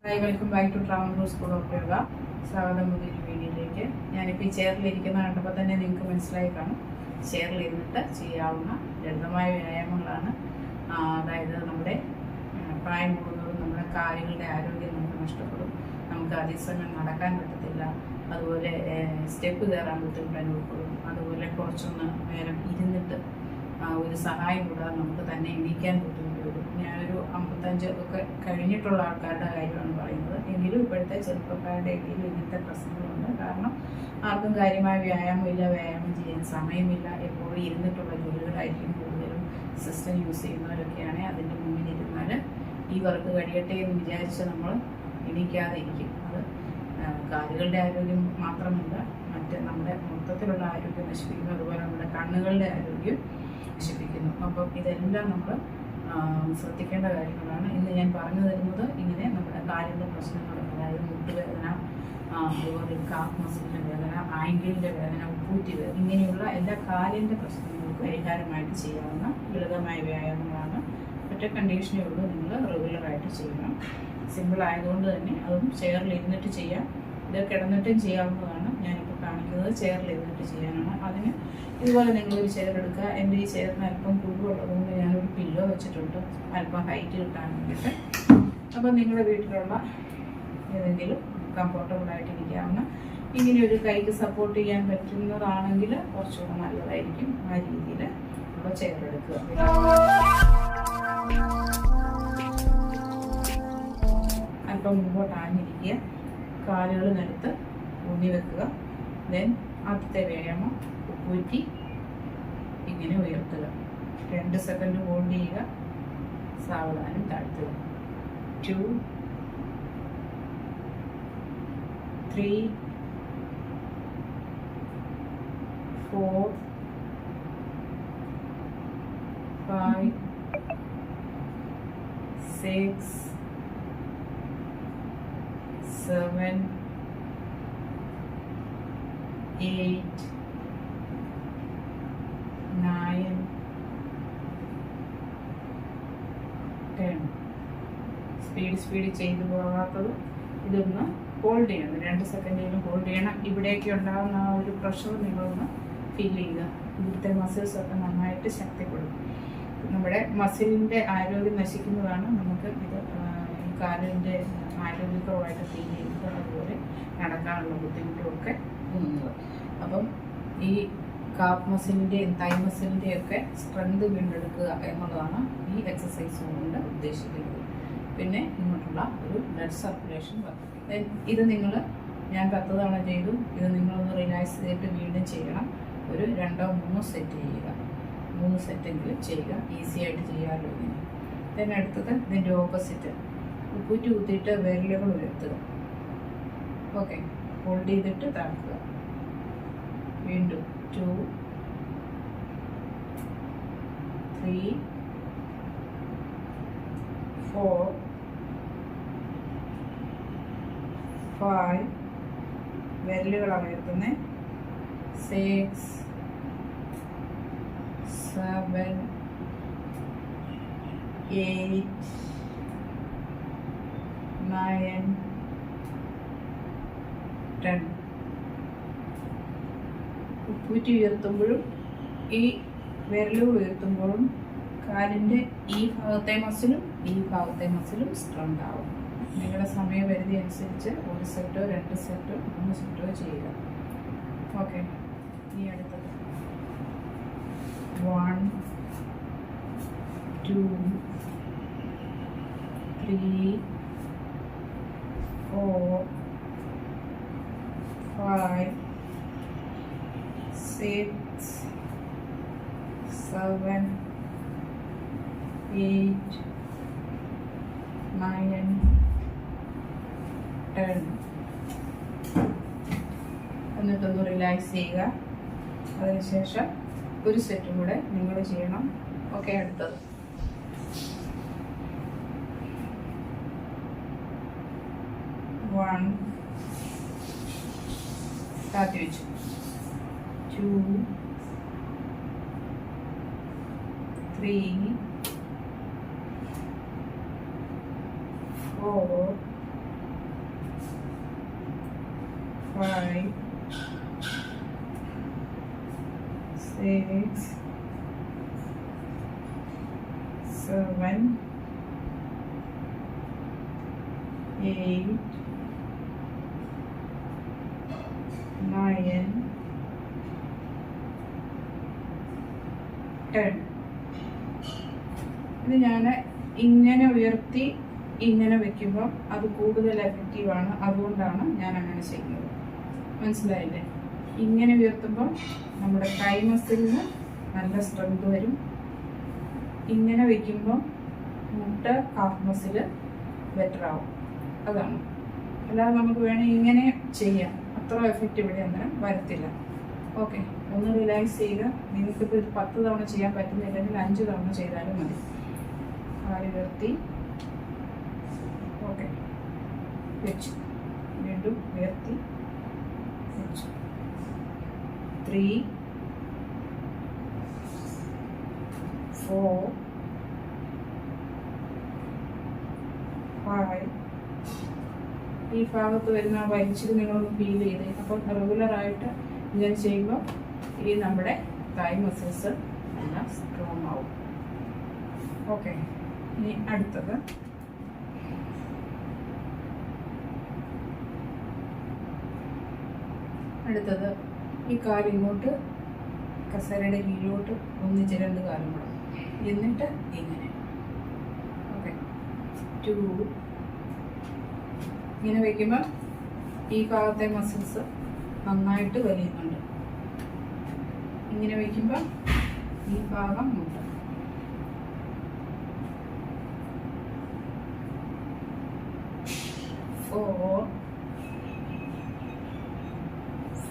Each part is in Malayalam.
Hi, welcome back to travel school of yoga. സ്വാഗതം പുതിയൊരു വീഡിയോയിലേക്ക്. ഞാനിപ്പോൾ ഈ ചെയറിലിരിക്കുന്ന കണ്ടപ്പോൾ തന്നെ നിങ്ങൾക്ക് മനസ്സിലായി കാണും. ചെയറിലിരുന്നിട്ട് ചെയ്യാവുന്ന ലളിതമായ വ്യായാമങ്ങളാണ്. അതായത് നമ്മുടെ പ്രായം കൂടുന്നതും നമ്മുടെ കാലുകളുടെ ആരോഗ്യം നമുക്ക് നഷ്ടപ്പെടും. നമുക്ക് അതിസമയം നടക്കാൻ പറ്റത്തില്ല. അതുപോലെ സ്റ്റെപ്പ് കയറാൻ ബുദ്ധിമുട്ട് അനുഭവപ്പെടും. അതുപോലെ കുറച്ചൊന്ന് നേരം ഇരുന്നിട്ട് ഒരു സഹായം കൂടാതെ നമുക്ക് തന്നെ എണീക്കാൻ ബുദ്ധിമുട്ട് വരും. ഞാനൊരു 55 ഒക്കെ കഴിഞ്ഞിട്ടുള്ള ആൾക്കാരുടെ കാര്യമാണ് പറയുന്നത്. എങ്കിലും ഇപ്പോഴത്തെ ചെറുപ്പക്കാരുടെ ഇടയിൽ ഇങ്ങനത്തെ പ്രശ്നങ്ങളുണ്ട്. കാരണം ആർക്കും കാര്യമായ വ്യായാമമില്ല, വ്യായാമം ചെയ്യാൻ സമയമില്ല. എപ്പോഴും ഇരുന്നിട്ടുള്ള ജോലികളായിരിക്കും കൂടുതലും. സിസ്റ്റം യൂസ് ചെയ്യുന്നവരൊക്കെയാണ് അതിൻ്റെ മുന്നിൽ ഇരുന്നാൽ ഈ വർക്ക് കഴിയട്ടെ എന്ന് വിചാരിച്ച് നമ്മൾ എണീക്കാതെ ഇരിക്കും. അത് കാലുകളുടെ ആരോഗ്യം മാത്രമല്ല, മറ്റ് നമ്മുടെ മൊത്തത്തിലുള്ള ആരോഗ്യം നശിപ്പിക്കുന്നു. അതുപോലെ നമ്മുടെ കണ്ണുകളുടെ ആരോഗ്യം നശിപ്പിക്കുന്നു. അപ്പം ഇതെല്ലാം നമ്മൾ ശ്രദ്ധിക്കേണ്ട കാര്യങ്ങളാണ്. ഇന്ന് ഞാൻ പറഞ്ഞു തരുന്നത് ഇങ്ങനെ നമ്മുടെ കാലിൻ്റെ പ്രശ്നങ്ങൾ, അതായത് മുട്ടുവേദന, അതുപോലെ കാഫ് മസിലിൻ്റെ വേദന, ആങ്കിളിൻ്റെ വേദന, ഉപ്പൂറ്റി വേദന, ഇങ്ങനെയുള്ള എല്ലാ കാലിൻ്റെ പ്രശ്നങ്ങൾക്ക് പരിഹാരമായിട്ട് ചെയ്യാവുന്ന ലളിതമായ വ്യായാമങ്ങളാണ്. ഒറ്റ കണ്ടീഷനേ ഉള്ളൂ, നിങ്ങൾ റെഗുലറായിട്ട് ചെയ്യണം. സിമ്പിൾ ആയതുകൊണ്ട് തന്നെ അതും ചെയറിലിരുന്നിട്ട് ചെയ്യാം. ഇത് കിടന്നിട്ടും ചെയ്യാവുന്നതാണ്. ഞാനിപ്പോൾ കാണിക്കുന്നത് ചെയറിലിരുന്നിട്ട് ചെയ്യാനാണ്. അതിന് ഇതുപോലെ നിങ്ങളൊരു ചെയർ എടുക്കുക. എൻ്റെ ഈ ചെയറിന് അല്പം കുഴിവുള്ളതുകൊണ്ട് ഞാനൊരു പില്ലോ വെച്ചിട്ടുണ്ട്, അല്പം ഹൈറ്റ് കിട്ടാൻ വേണ്ടിയിട്ട്. അപ്പോൾ നിങ്ങളുടെ വീട്ടിലുള്ള ഏതെങ്കിലും കംഫർട്ടബിളായിട്ട് ഇരിക്കാവുന്ന ഇങ്ങനെ ഒരു കൈക്ക് സപ്പോർട്ട് ചെയ്യാൻ പറ്റുന്നതാണെങ്കിൽ കുറച്ചുകൂടെ നല്ലതായിരിക്കും. ആ രീതിയിൽ ഉള്ള ചെയർ എടുക്കുക. അല്പം മുമ്പോട്ട് ആഞ്ഞിരിക്കുക, കാലുകൾ നിലത്ത് ഊന്നി വെക്കുക. ദെൻ ആദ്യത്തെ വ്യായാമം ഉപ്പൂറ്റി ഇങ്ങനെ ഉയർത്തുക. 2 സെക്കൻഡ് ഹോൾഡ് ചെയ്യുക, സാവധാനം താഴ്ത്തുക. 2, 3, 4, 5, 6, 7, 8, 9, 10. സ്പീഡ് ചെയ്തു പോകാത്തത് ഇതൊന്ന് ഹോൾഡ് ചെയ്യണം. 2 സെക്കൻഡിലും ഹോൾഡ് ചെയ്യണം. ഇവിടേക്ക് ഉണ്ടാകുന്ന ആ ഒരു പ്രഷർ നിങ്ങളൊന്ന് ഫീൽ ചെയ്യുക. ഇവിടുത്തെ മസിൽസൊക്കെ നന്നായിട്ട് ശക്തിപ്പെടും. നമ്മുടെ മസിലിൻ്റെ ആരോഗ്യം നശിക്കുന്നതാണ് നമുക്ക് ഇത് കാലിൻ്റെ ആരോഗ്യക്കുറവായിട്ട് ഫീൽ ചെയ്യുന്നത്. അതുപോലെ നടക്കാനുള്ള ബുദ്ധിമുട്ടുമൊക്കെ തോന്നുന്നത്. അപ്പം ഈ കാഫ് മസിലിൻ്റെയും തൈ മസിലിൻ്റെയും ഒക്കെ സ്ട്രെങ്ത് വീണ്ടെടുക്കുക എന്നുള്ളതാണ് ഈ എക്സസൈസ് കൊണ്ട് ഉദ്ദേശിക്കുന്നത്. പിന്നെ ഇങ്ങോട്ടുള്ള ഒരു ബ്ലഡ് സർക്കുലേഷൻ വർദ്ധിക്കും. ഇത് ഞാൻ 10 തവണ ചെയ്തു. ഇത് നിങ്ങളൊന്ന് റിലാക്സ് ചെയ്തിട്ട് വീണ്ടും ചെയ്യണം. ഒരു 2-3 സെറ്റ് ചെയ്യുക. 3 സെറ്റെങ്കിലും ചെയ്യുക. ഈസി ആയിട്ട് ചെയ്യാമല്ലോ ഇങ്ങനെ. then അടുത്തത് ഇതിൻ്റെ ഓപ്പോസിറ്റ് ഉപ്പൂറ്റി കുത്തിയിട്ട് വിരലുകൾ ഉയർത്തുക. ഓക്കെ, ഹോൾഡ് ചെയ്തിട്ട് താഴ്ത്തുക. വീണ്ടും 2, 3, 4, 5, വിരലുകളാണ് ഉയർത്തുന്നത്. 6, 7, 8, 9, 10. ഉപ്പൂറ്റി ഉയർത്തുമ്പോഴും ഈ വിരലുകൾ ഉയർത്തുമ്പോഴും കാലിൻ്റെ ഈ ഭാഗത്തെ മസിലും ഈ ഭാഗത്തെ മസിലും സ്ട്രോങ് ആവും. നിങ്ങളുടെ സമയപരിധി അനുസരിച്ച് 1 സെറ്റോ 2 സെറ്റോ 3 സെറ്റോ ചെയ്യുക. ഓക്കെ, ഇനി അടുത്തത് 1, 2, 3, 4, 5, 6, 7, 8, 9, 10. എന്നിട്ടൊന്ന് റിലാക്സ് ചെയ്യുക. അതിനുശേഷം ഒരു സെറ്റും കൂടെ നിങ്ങൾ ചെയ്യണം. ഓക്കെ, അടുത്തത് 1 താത്തി വെച്ചു. 2, 3, 4, 5, 6, 7, 8, 9, 10. ഇത് ഞാൻ ഇങ്ങനെ ഉയർത്തി ഇങ്ങനെ വെക്കുമ്പോൾ അത് കൂടുതൽ എഫക്റ്റീവാണ്. അതുകൊണ്ടാണ് ഞാൻ അങ്ങനെ ചെയ്യുന്നത്. മനസ്സിലായില്ലേ? ഇങ്ങനെ ഉയർത്തുമ്പോൾ നമ്മുടെ കൈ മസിലിന് നല്ല സ്ട്രെങ്ത് വരും. ഇങ്ങനെ വെക്കുമ്പോൾ മുട്ട കാഫ് മസിൽ ബെറ്റർ ആവും. അതാണ്. അല്ലാതെ നമുക്ക് വേണമെങ്കിൽ ഇങ്ങനെ ചെയ്യാം. അത്ര എഫക്റ്റ് ഇവിടെ അന്നേരം വരത്തില്ല. ഓക്കെ, ഒന്ന് റിലാക്സ് ചെയ്യുക. നിങ്ങൾക്കിപ്പോൾ ഇത് 10 തവണ ചെയ്യാൻ പറ്റുന്നില്ലെങ്കിൽ 5 തവണ ചെയ്താലും മതി. കാല് ഉയർത്തി, ഓക്കെ, വെച്ചു, വീണ്ടും ഉയർത്തി വെച്ചു. 3, 4, 5. ഈ ഭാഗത്ത് വരുന്ന വലിച്ചിട്ട് നിങ്ങളൊന്ന് ഫീൽ ചെയ്ത്. അപ്പം റെഗുലറായിട്ട് ഇങ്ങനെ ചെയ്യുമ്പോൾ ഈ നമ്മുടെ തൈ മസിൽസ് എല്ലാം സ്ട്രോങ് ആവും. ഓക്കെ, ഇനി അടുത്തത് ഈ കാല് ഇങ്ങോട്ട് കസേരയുടെ കീഴിലോട്ട് ഒന്നിച്ച് 2 കാലും കൂടെ, എന്നിട്ട് ഇങ്ങനെ. ഓക്കെ, 2. ഇങ്ങനെ വയ്ക്കുമ്പോൾ ഈ ഭാഗത്തെ മസിൽസ് നന്നായിട്ട് വലിയുന്നുണ്ട്. ഇങ്ങനെ വയ്ക്കുമ്പോൾ ഈ ഭാഗം മുട്ട. 4,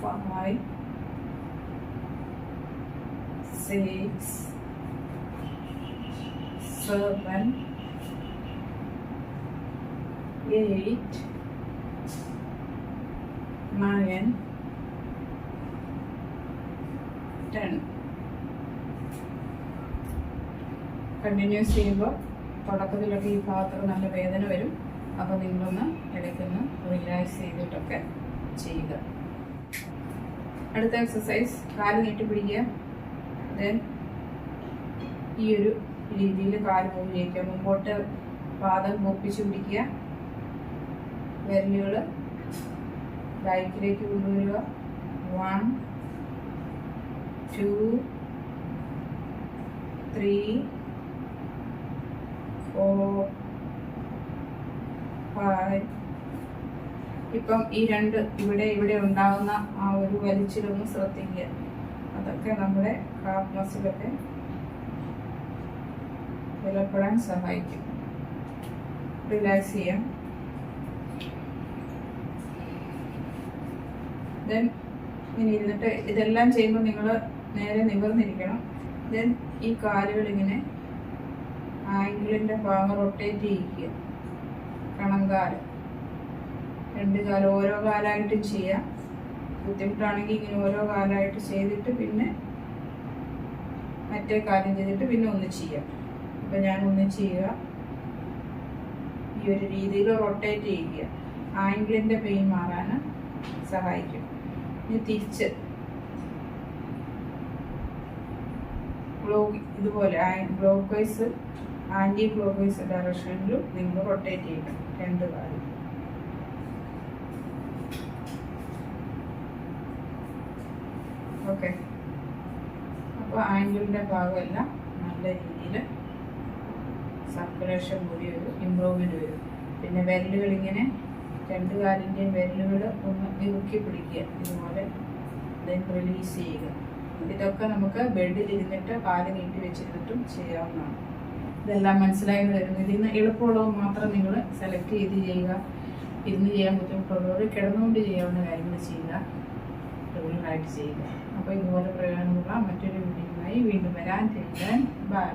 5, 6, 7, 8, 9, 10. കണ്ടിന്യൂസ് ചെയ്യുമ്പോൾ തുടക്കത്തിലൊക്കെ ഈ ഭാഗത്തൊക്കെ നല്ല വേദന വരും. അപ്പോൾ നിങ്ങളൊന്ന് ഇടയ്ക്കൊന്ന് റിലാക്സ് ചെയ്തിട്ടൊക്കെ ചെയ്യുക. അടുത്ത എക്സസൈസ്, കാല് നീട്ടി പിടിക്കുക. ദെൻ ഈ ഒരു രീതിയിൽ കാല് മൂവ് ചെയ്യിക്കുക. മുമ്പോട്ട് പാദം പൊപ്പിച്ച് പിടിക്കുക. വിരലുകൾ ബാക്കിലേക്ക് കൊണ്ടുവരിക. 1, 2, 3, 4, 5. ഇപ്പം ഈ 2 ഇവിടെ ഉണ്ടാകുന്ന ആ ഒരു വലിച്ചിലൊന്ന് ശ്രദ്ധിക്കുക. അതൊക്കെ നമ്മുടെ കാഫ് മസിലൊക്കെ ബലപ്പെടാൻ സഹായിക്കും. റിലാക്സ് ചെയ്യാം. ദെൻ ഇങ്ങനെ ഇരുന്നിട്ട് ഇതെല്ലാം ചെയ്യുമ്പോൾ നിങ്ങൾ നേരെ നിവർന്നിരിക്കണം. ദെൻ ഈ കാലുകൾ ഇങ്ങനെ ആംഗിളിൻ്റെ ഭാഗം റൊട്ടേറ്റ് ചെയ്യിക്കുക. കണങ്കാല് 2 കാലം ഓരോ കാലായിട്ടും ചെയ്യാം. ബുദ്ധിമുട്ടാണെങ്കിൽ ഇങ്ങനെ ഓരോ കാലമായിട്ട് ചെയ്തിട്ട് പിന്നെ മറ്റേ കാര്യം ചെയ്തിട്ട് പിന്നെ ഒന്ന് ചെയ്യാം. ഇപ്പം ഞാൻ ഒന്ന് ചെയ്യുക. ഈ ഒരു രീതിയിൽ റൊട്ടേറ്റ് ചെയ്യുക. ആംഗിളിൻ്റെ പെയിൻ മാറാൻ സഹായിക്കും. ഇനി തിരിച്ച് ഇതുപോലെ clockwise anti clockwise ഡയറക്ഷനിലും നിങ്ങൾ റൊട്ടേറ്റ് ചെയ്യണം 2 കാലം. ഓക്കെ, അപ്പോൾ ആംഗിളിൻ്റെ ഭാഗമെല്ലാം നല്ല രീതിയിൽ സർക്കുലേഷൻ കൂടി ഒരു ഇമ്പ്രൂവ്മെൻറ്റ് വരും. പിന്നെ വിരലുകളിങ്ങനെ 2 കാലിൻ്റെയും വിരലുകൾ ഒന്ന് ഇറുക്കി പിടിക്കുക. ഇതുപോലെ ദെൻ റിലീസ് ചെയ്യുക. ഇതൊക്കെ നമുക്ക് ബെഡിൽ ഇരുന്നിട്ട് കാല് നീട്ടി വെച്ചിരുന്നിട്ടും ചെയ്യാവുന്നതാണ്. ഇതെല്ലാം മനസ്സിലായെന്ന് വരുന്നു. ഇതിൽ നിന്ന് എളുപ്പമുള്ളത് മാത്രം നിങ്ങൾ സെലക്ട് ചെയ്ത് ചെയ്യുക. ഇരുന്ന് ചെയ്യാൻ ബുദ്ധിമുട്ടുള്ളവർ കിടന്നുകൊണ്ട് ചെയ്യാവുന്ന കാര്യങ്ങൾ ചെയ്യുക. റെഗുലറായിട്ട് ചെയ്യുക. അപ്പോൾ ഇതുപോലെ പ്രയോജനമുള്ള മറ്റൊരു വീഡിയോയുമായി വീണ്ടും വരാൻ. ബൈ.